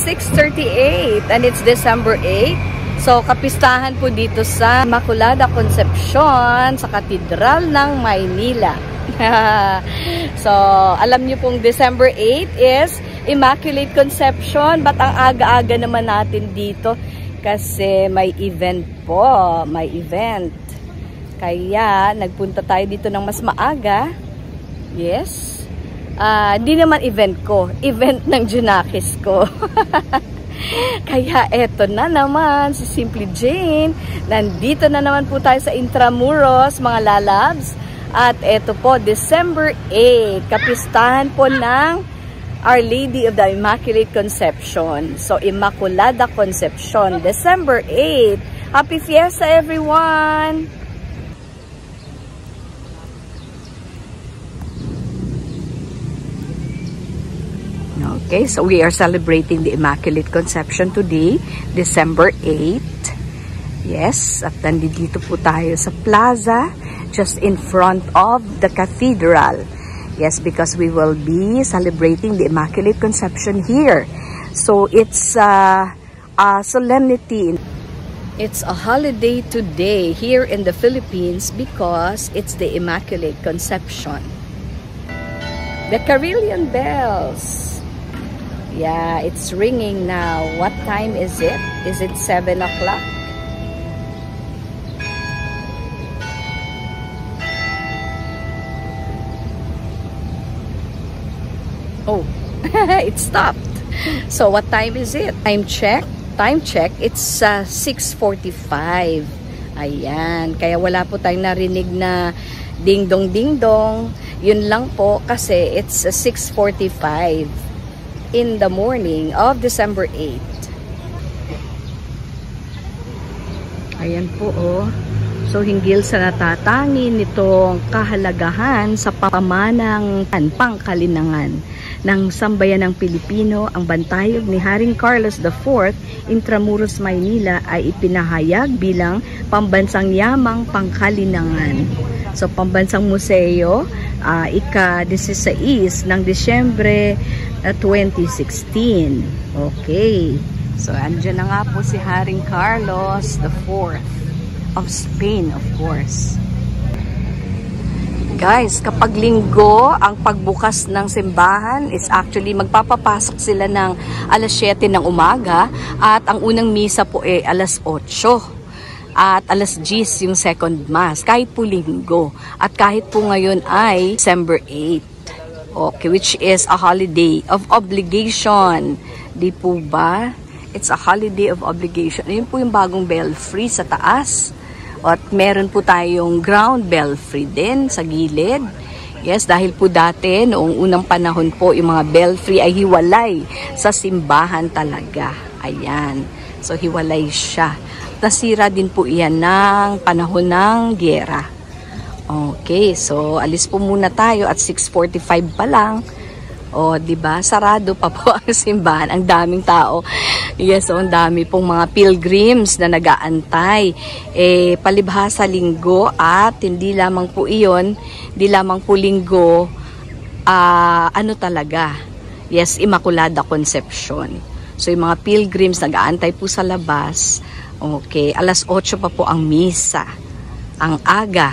6:38 and it's December 8. So, kapistahan po dito sa Immaculada Concepcion sa Katedral ng Maynila. So, alam niyo pong December 8 is Immaculate Conception. Ba't ang aga-aga naman natin dito? Kasi may event po. May event. Kaya, nagpunta tayo dito ng mas maaga. Yes. Di naman event ko. Event ng Junakis ko. Kaya eto na naman si Simply Jane. Nandito na naman po tayo sa Intramuros, mga lalabs. At eto po, December 8. Kapistahan po ng Our Lady of the Immaculate Conception. So, Immaculada Concepcion, December 8. Happy Fiesta, everyone! Okay, so we are celebrating the Immaculate Conception today, December 8. Yes, at nandito po tayo sa plaza, just in front of the cathedral. Yes, because we will be celebrating the Immaculate Conception here. So it's a solemnity. It's a holiday today here in the Philippines because it's the Immaculate Conception. The carillon bells. Yeah, it's ringing now. What time is it? Is it 7 o'clock? Oh, it stopped. So, what time is it? Time check. Time check. It's 6:45. Ayan. Kaya wala po tayong narinig na ding-dong, ding-dong. Yun lang po kasi it's 6:45 in the morning of December 8. Ayan po, oh. So, hinggil sa natatangin nitong kahalagahan sa pamanang pangkalinangan ng sambayan ng Pilipino, ang bantayog ni Haring Carlos IV, Intramuros, Maynila ay ipinahayag bilang pambansang yamang pangkalinangan. So, pambansang museo, ika-16 ng Disyembre 2016. Okay. So, andyan na nga po si Haring Carlos IV of Spain, of course. Guys, kapag linggo, ang pagbukas ng simbahan is actually magpapapasok sila ng alas 7 ng umaga at ang unang misa po ay alas 8. At alas 10 yung second mass, kahit po linggo. At kahit po ngayon ay December 8. Okay, which is a holiday of obligation. Di po ba? It's a holiday of obligation. Ayun po yung bagong belfry sa taas. At meron po tayong ground belfry din sa gilid. Yes, dahil po dati, noong unang panahon po, yung mga belfry ay hiwalay sa simbahan talaga. Ayan. So, hiwalay siya. Nasira din po iyan ng panahon ng giyera. Okay, so alis po muna tayo at 6:45 pa lang. O, diba? Sarado pa po ang simbahan. Ang daming tao. Yes, so ang dami pong mga pilgrims na nag-aantay. Palibhasa linggo at hindi lamang po iyon, hindi lamang po linggo, ano talaga? Yes, Immaculada Concepcion. So, yung mga pilgrims nag-aantay po sa labas. Okay, alas 8 pa po ang misa. Ang aga.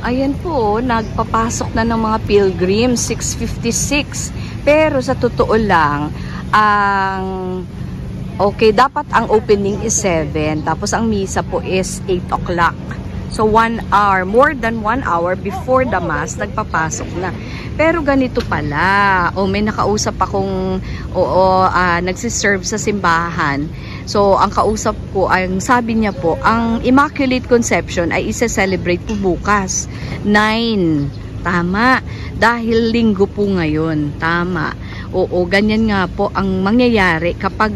Ayan po, nagpapasok na ng mga pilgrims, 6:56. Pero sa totoo lang, dapat ang opening is 7. Tapos ang misa po is 8 o'clock. So 1 hour, more than 1 hour before the mass, nagpapasok na. Pero ganito pala, may nakausap akong, nagsiserve sa simbahan. So, ang kausap ko, ang sabi niya po, ang Immaculate Conception ay isa-celebrate po bukas. 9. Tama. Dahil linggo po ngayon. Tama. Oo, ganyan nga po ang mangyayari kapag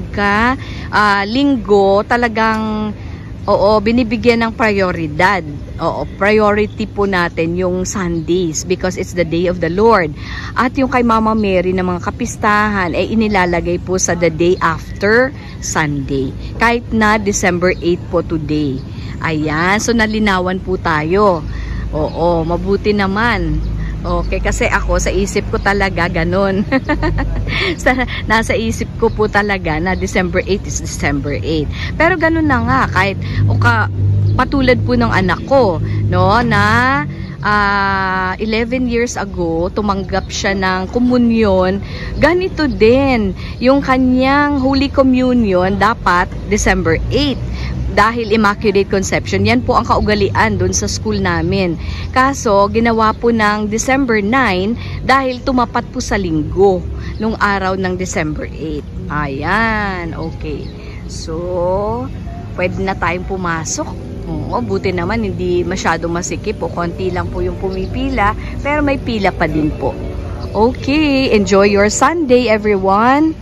linggo talagang binibigyan ng prioridad. Priority po natin yung Sundays because it's the day of the Lord. At yung kay Mama Mary na mga kapistahan ay inilalagay po sa the day after Sunday. Kahit na December 8 po today. Ayan, so nalinawan po tayo. Oo, mabuti naman. Okay, kasi ako sa isip ko talaga ganun. Nasa isip ko po talaga na December 8 is December 8. Pero ganun na nga, kahit patulad po ng anak ko, no, na 11 years ago, tumanggap siya ng komunyon. Ganito din, yung kanyang Holy Communion dapat December 8. Dahil Immaculate Conception, yan po ang kaugalian dun sa school namin. Kaso, ginawa po ng December 9 dahil tumapat po sa linggo nung araw ng December 8. Ayan, okay. So, pwede na tayong pumasok. Oo, buti naman hindi masyado masikip o konti lang po yung pumipila, pero may pila pa din po. Okay, enjoy your Sunday everyone!